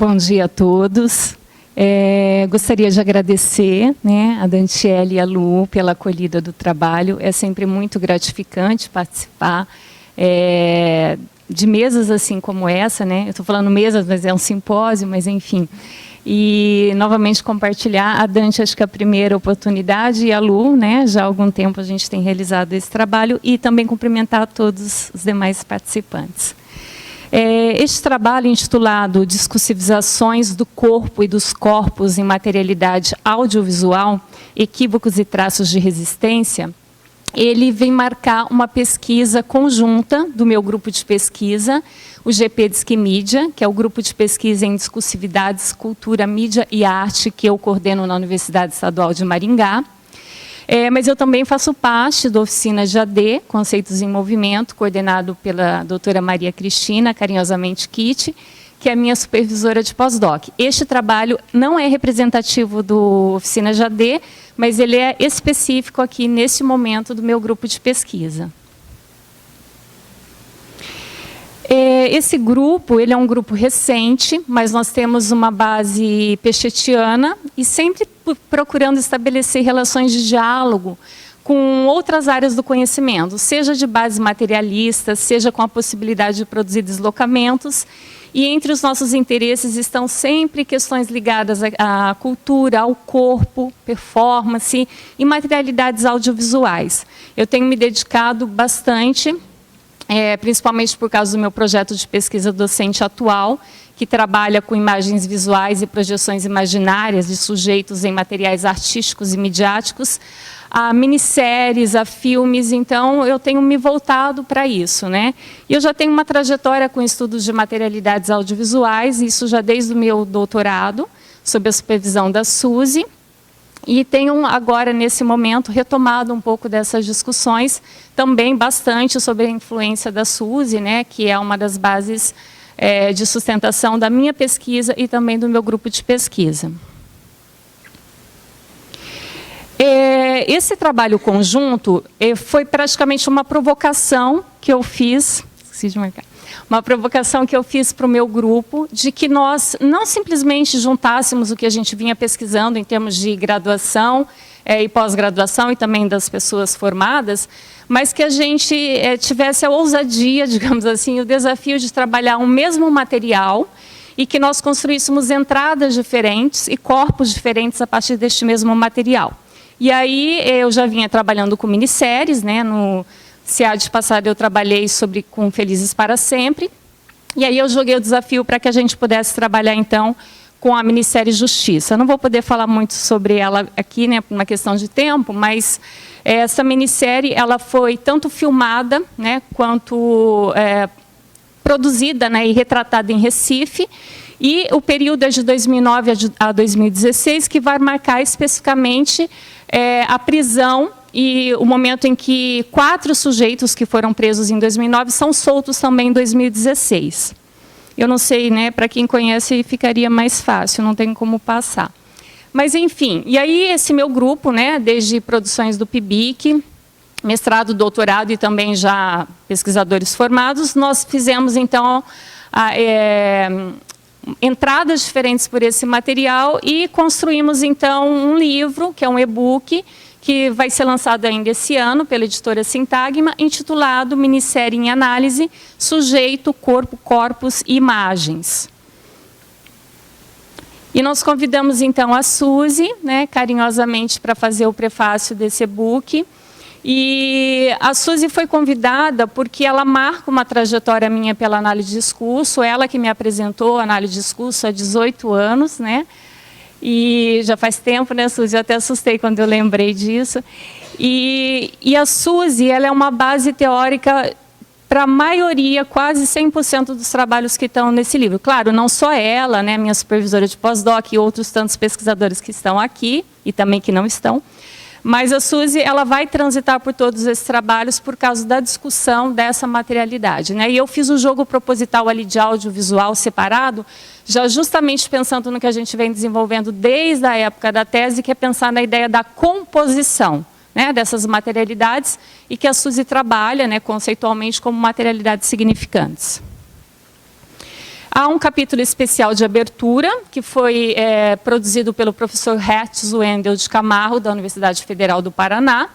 Bom dia a todos. Gostaria de agradecer, né, a Dantiele e a Lu pela acolhida do trabalho. É sempre muito gratificante participar de mesas assim como essa, né? Eu estou falando mesas, mas é um simpósio, mas enfim. E novamente compartilhar. A Dante, acho que é a primeira oportunidade, e a Lu, né? Já há algum tempo a gente tem realizado esse trabalho, e também cumprimentar todos os demais participantes. Este trabalho, intitulado Discursivizações do Corpo e dos Corpos em Materialidade Audiovisual, Equívocos e Traços de Resistência, ele vem marcar uma pesquisa conjunta do meu grupo de pesquisa, o GP Disque Mídia, que é o grupo de pesquisa em discursividades, cultura, mídia e arte, que eu coordeno na Universidade Estadual de Maringá. Mas eu também faço parte da oficina de AD, Conceitos em Movimento, coordenado pela doutora Maria Cristina, carinhosamente Kitty, que é a minha supervisora de pós-doc. Este trabalho não é representativo do oficina de AD, mas ele é específico aqui, neste momento, do meu grupo de pesquisa. Esse grupo, ele é um grupo recente, mas nós temos uma base pechetiana e sempre procurando estabelecer relações de diálogo com outras áreas do conhecimento, seja de base materialista, seja com a possibilidade de produzir deslocamentos. E entre os nossos interesses estão sempre questões ligadas à cultura, ao corpo, performance e materialidades audiovisuais. Eu tenho me dedicado bastante, principalmente por causa do meu projeto de pesquisa docente atual, que trabalha com imagens visuais e projeções imaginárias de sujeitos em materiais artísticos e midiáticos, a minisséries, a filmes. Então eu tenho me voltado para isso, né? E eu já tenho uma trajetória com estudos de materialidades audiovisuais, isso já desde o meu doutorado, sob a supervisão da Suzy, e tenho agora, nesse momento, retomado um pouco dessas discussões, também bastante sobre a influência da Suzy, né, que é uma das bases de sustentação da minha pesquisa e também do meu grupo de pesquisa. Esse trabalho conjunto foi praticamente uma provocação que eu fiz, esqueci de marcar, uma provocação que eu fiz para o meu grupo, de que nós não simplesmente juntássemos o que a gente vinha pesquisando em termos de graduação e pós-graduação e também das pessoas formadas, mas que a gente tivesse a ousadia, digamos assim, o desafio de trabalhar o mesmo material e que nós construíssemos entradas diferentes e corpos diferentes a partir deste mesmo material. E aí eu já vinha trabalhando com minisséries, né? No SEAD passado eu trabalhei com Felizes para Sempre, e aí eu joguei o desafio para que a gente pudesse trabalhar então com a minissérie Justiça. Eu não vou poder falar muito sobre ela aqui, né, por uma questão de tempo, mas essa minissérie ela foi tanto filmada, né, quanto produzida, né, e retratada em Recife, e o período é de 2009 a 2016, que vai marcar especificamente a prisão e o momento em que 4 sujeitos que foram presos em 2009 são soltos também em 2016. Eu não sei, né, para quem conhece ficaria mais fácil, não tem como passar. Mas, enfim, e aí esse meu grupo, né, desde produções do PIBIC, mestrado, doutorado e também já pesquisadores formados, nós fizemos, então, entradas diferentes por esse material e construímos, então, um livro, que é um e-book, que vai ser lançado ainda esse ano pela editora Sintagma, intitulado Minissérie em Análise, Sujeito, Corpo, Corpos e Imagens. E nós convidamos, então, a Suzy, né, carinhosamente, para fazer o prefácio desse e-book. E a Suzy foi convidada porque ela marca uma trajetória minha pela análise de discurso, ela que me apresentou a análise de discurso há 18 anos, né? E já faz tempo, né, Suzy? Eu até assustei quando eu lembrei disso. E a Suzy, ela é uma base teórica para a maioria, quase 100% dos trabalhos que estão nesse livro. Claro, não só ela, né, minha supervisora de pós-doc e outros tantos pesquisadores que estão aqui e também que não estão, mas a Suzy, ela vai transitar por todos esses trabalhos por causa da discussão dessa materialidade, né? E eu fiz um jogo proposital ali de audiovisual separado, já justamente pensando no que a gente vem desenvolvendo desde a época da tese, que é pensar na ideia da composição, né, dessas materialidades, e que a Suzy trabalha, né, conceitualmente como materialidades significantes. Há um capítulo especial de abertura, que foi produzido pelo professor Hertz Wendel de Camargo, da Universidade Federal do Paraná.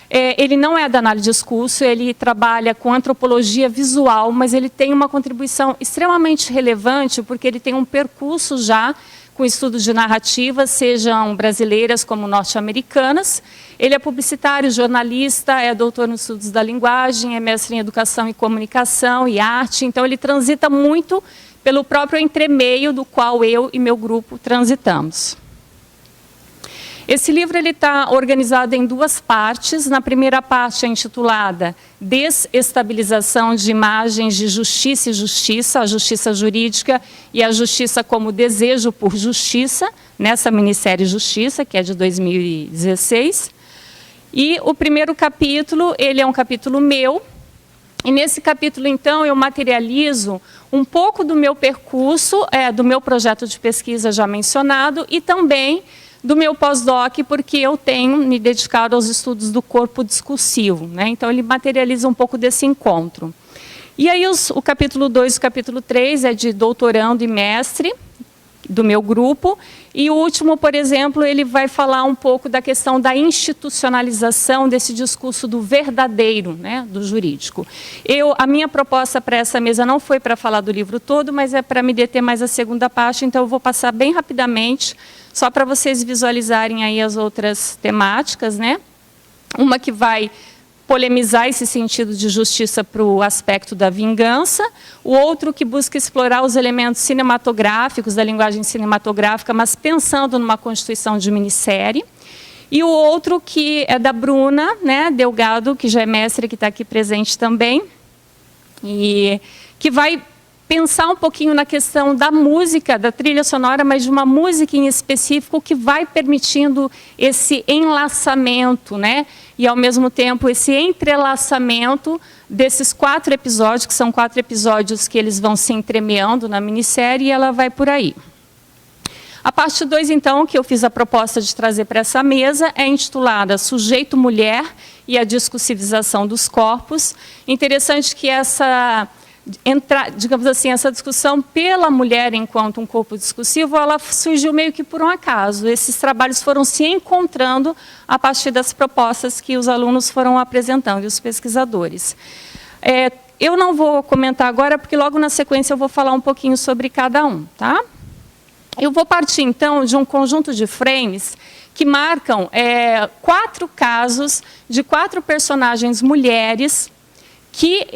Ele não é da análise de discurso, ele trabalha com antropologia visual, mas ele tem uma contribuição extremamente relevante, porque ele tem um percurso já com estudos de narrativas, sejam brasileiras como norte-americanas. Ele é publicitário, jornalista, é doutor nos estudos da linguagem, é mestre em educação e comunicação e arte, então ele transita muito pelo próprio entremeio do qual eu e meu grupo transitamos. Esse livro está organizado em duas partes. Na primeira parte é intitulada Desestabilização de imagens de justiça e justiça, a justiça jurídica e a justiça como desejo por justiça, nessa minissérie Justiça, que é de 2016. E o primeiro capítulo, ele é um capítulo meu, e nesse capítulo, então, eu materializo um pouco do meu percurso, do meu projeto de pesquisa já mencionado, e também do meu pós-doc, porque eu tenho me dedicado aos estudos do corpo discursivo, né? Então, ele materializa um pouco desse encontro. E aí, o capítulo 2 e o capítulo 3 é de doutorando e mestre, do meu grupo, e o último, por exemplo, ele vai falar um pouco da questão da institucionalização desse discurso do verdadeiro, né, do jurídico. A minha proposta para essa mesa não foi para falar do livro todo, mas é para me deter mais a segunda parte, então eu vou passar bem rapidamente, só para vocês visualizarem aí as outras temáticas, né? Uma que vai polemizar esse sentido de justiça para o aspecto da vingança, o outro que busca explorar os elementos cinematográficos, da linguagem cinematográfica, mas pensando numa constituição de minissérie, e o outro que é da Bruna, né, Delgado, que já é mestre, que está aqui presente também, e que vai pensar um pouquinho na questão da música, da trilha sonora, mas de uma música em específico que vai permitindo esse enlaçamento, né? E, ao mesmo tempo, esse entrelaçamento desses 4 episódios, que são 4 episódios que eles vão se entremeando na minissérie, e ela vai por aí. A parte 2, então, que eu fiz a proposta de trazer para essa mesa, é intitulada Sujeito Mulher e a Discursivização dos Corpos. Interessante que digamos assim, essa discussão pela mulher enquanto um corpo discursivo, ela surgiu meio que por um acaso. Esses trabalhos foram se encontrando a partir das propostas que os alunos foram apresentando, e os pesquisadores. Eu não vou comentar agora, porque logo na sequência eu vou falar um pouquinho sobre cada um, tá? Eu vou partir, então, de um conjunto de frames que marcam 4 casos de 4 personagens mulheres, que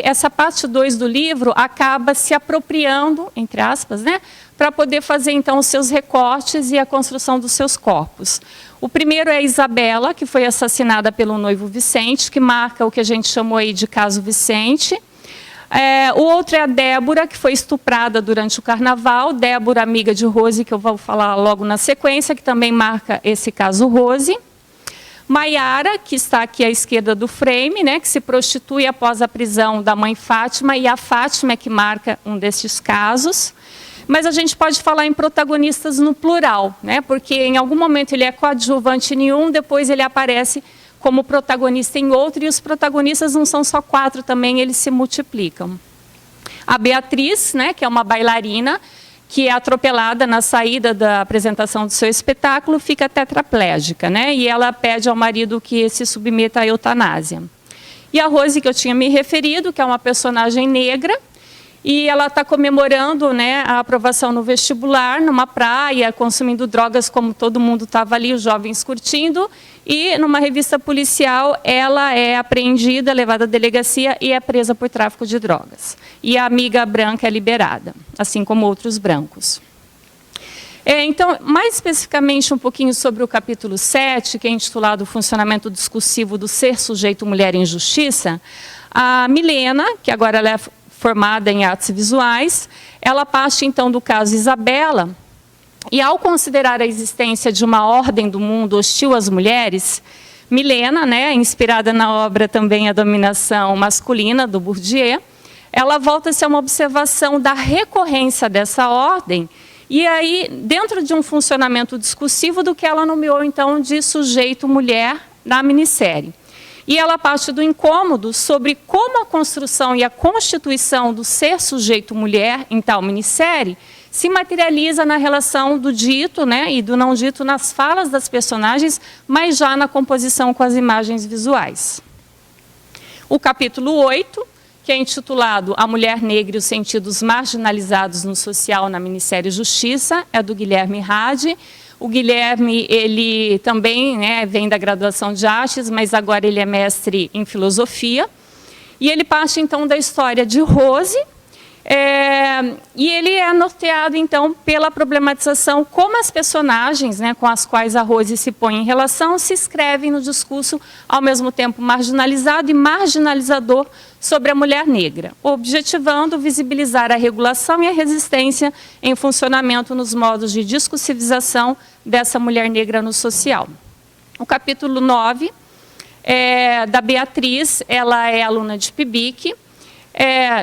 essa parte 2 do livro acaba se apropriando, entre aspas, né, para poder fazer, então, os seus recortes e a construção dos seus corpos. O primeiro é a Isabela, que foi assassinada pelo noivo Vicente, que marca o que a gente chamou aí de caso Vicente. O outro é a Débora, que foi estuprada durante o carnaval. Débora, amiga de Rose, que eu vou falar logo na sequência, que também marca esse caso Rose. Maiara, que está aqui à esquerda do frame, né, que se prostitui após a prisão da mãe Fátima, e a Fátima é que marca um desses casos. Mas a gente pode falar em protagonistas no plural, né, porque em algum momento ele é coadjuvante em um, depois ele aparece como protagonista em outro, e os protagonistas não são só 4 também, eles se multiplicam. A Beatriz, né, que é uma bailarina, que é atropelada na saída da apresentação do seu espetáculo, fica tetraplégica, né? E ela pede ao marido que se submeta à eutanásia. E a Rose, que eu tinha me referido, que é uma personagem negra, e ela está comemorando, né, a aprovação no vestibular, numa praia, consumindo drogas como todo mundo estava ali, os jovens curtindo, e numa revista policial ela é apreendida, levada à delegacia e é presa por tráfico de drogas. E a amiga branca é liberada, assim como outros brancos. Então, mais especificamente um pouquinho sobre o capítulo 7, que é intitulado Funcionamento Discursivo do Ser Sujeito Mulher em Justiça, a Milena, que agora ela é formada em artes visuais, ela parte então do caso Isabela, e ao considerar a existência de uma ordem do mundo hostil às mulheres, Milena, né, inspirada na obra também A Dominação Masculina, do Bourdieu, ela volta-se a uma observação da recorrência dessa ordem, e aí dentro de um funcionamento discursivo do que ela nomeou então de sujeito mulher na minissérie. E ela parte do incômodo sobre como a construção e a constituição do ser sujeito mulher em tal minissérie se materializa na relação do dito, né, e do não dito nas falas das personagens, mas já na composição com as imagens visuais. O capítulo 8, que é intitulado A Mulher Negra e os Sentidos Marginalizados no Social na minissérie Justiça, é do Guilherme Hadi. O Guilherme, ele também, né, vem da graduação de artes, mas agora ele é mestre em filosofia. E ele parte, então, da história de Rose, e ele é norteado, então, pela problematização como as personagens, né, com as quais a Rose se põe em relação se escrevem no discurso, ao mesmo tempo marginalizado e marginalizador sobre a mulher negra, objetivando visibilizar a regulação e a resistência em funcionamento nos modos de discursivização dessa mulher negra no social. O capítulo 9 é da Beatriz, ela é aluna de PIBIC,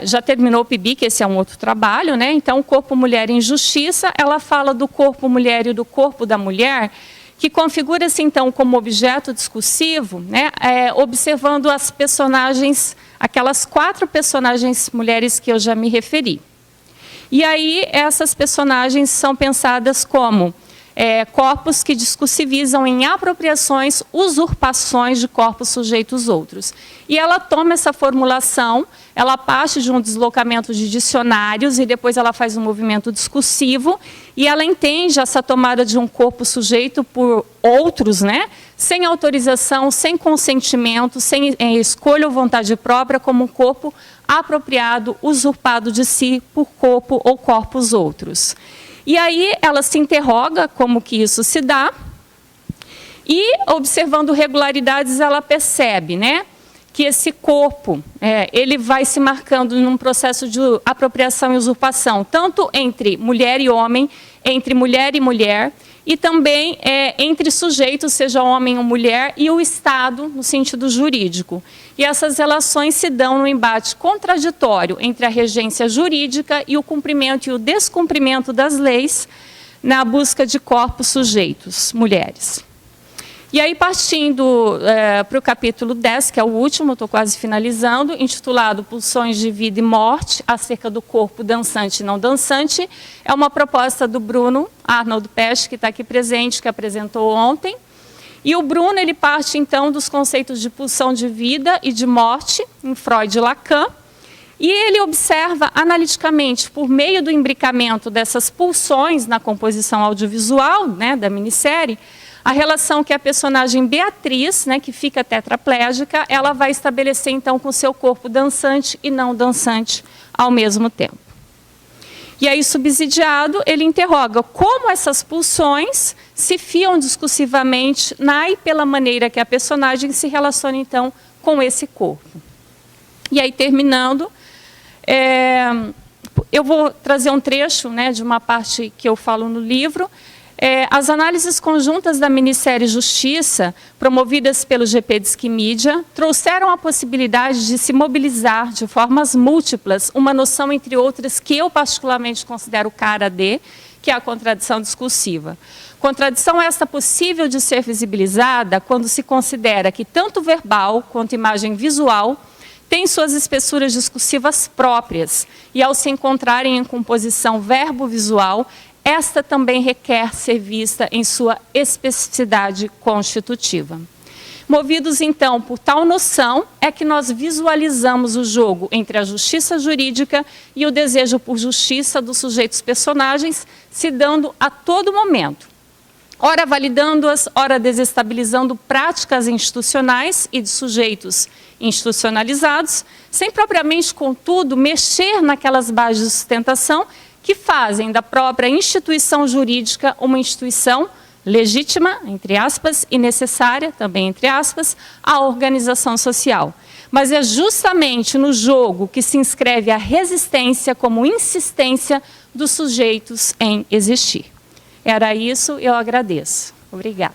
já terminou o PIBIC, esse é um outro trabalho, né? Então, o Corpo Mulher em Justiça, ela fala do corpo mulher e do corpo da mulher, que configura-se, então, como objeto discursivo, né? Observando as personagens, aquelas 4 personagens mulheres que eu já me referi. E aí, essas personagens são pensadas como corpos que discursivizam em apropriações, usurpações de corpos sujeitos outros. E ela toma essa formulação, ela parte de um deslocamento de dicionários e depois ela faz um movimento discursivo e ela entende essa tomada de um corpo sujeito por outros, né, sem autorização, sem consentimento, sem escolha ou vontade própria, como um corpo apropriado, usurpado de si por corpo ou corpos outros. E aí ela se interroga como que isso se dá e, observando regularidades, ela percebe, né, que esse corpo ele vai se marcando num processo de apropriação e usurpação, tanto entre mulher e homem, entre mulher e mulher, e também entre sujeitos, seja homem ou mulher, e o Estado, no sentido jurídico. E essas relações se dão no embate contraditório entre a regência jurídica e o cumprimento e o descumprimento das leis na busca de corpos sujeitos, mulheres. E aí, partindo para o capítulo 10, que é o último, estou quase finalizando, intitulado Pulsões de Vida e Morte, acerca do corpo dançante e não dançante, é uma proposta do Bruno Arnold Pesch, que está aqui presente, que apresentou ontem. E o Bruno, ele parte, então, dos conceitos de pulsão de vida e de morte, em Freud e Lacan, e ele observa analiticamente, por meio do imbricamento dessas pulsões na composição audiovisual, né, da minissérie, a relação que a personagem Beatriz, né, que fica tetraplégica, ela vai estabelecer, então, com seu corpo dançante e não dançante ao mesmo tempo. E aí, subsidiado, ele interroga como essas pulsões se fiam discursivamente na e pela maneira que a personagem se relaciona, então, com esse corpo. E aí, terminando, eu vou trazer um trecho, né, de uma parte que eu falo no livro. As análises conjuntas da minissérie Justiça, promovidas pelo GP Disque Mídia, trouxeram a possibilidade de se mobilizar de formas múltiplas uma noção, entre outras, que eu particularmente considero cara de, que é a contradição discursiva. Contradição esta possível de ser visibilizada quando se considera que tanto verbal quanto imagem visual têm suas espessuras discursivas próprias e, ao se encontrarem em composição verbo-visual, esta também requer ser vista em sua especificidade constitutiva. Movidos, então, por tal noção, é que nós visualizamos o jogo entre a justiça jurídica e o desejo por justiça dos sujeitos personagens, se dando a todo momento, ora validando-as, ora desestabilizando práticas institucionais e de sujeitos institucionalizados, sem propriamente, contudo, mexer naquelas bases de sustentação que fazem da própria instituição jurídica uma instituição legítima, entre aspas, e necessária, também entre aspas, à organização social. Mas é justamente no jogo que se inscreve a resistência como insistência dos sujeitos em existir. Era isso, eu agradeço. Obrigada.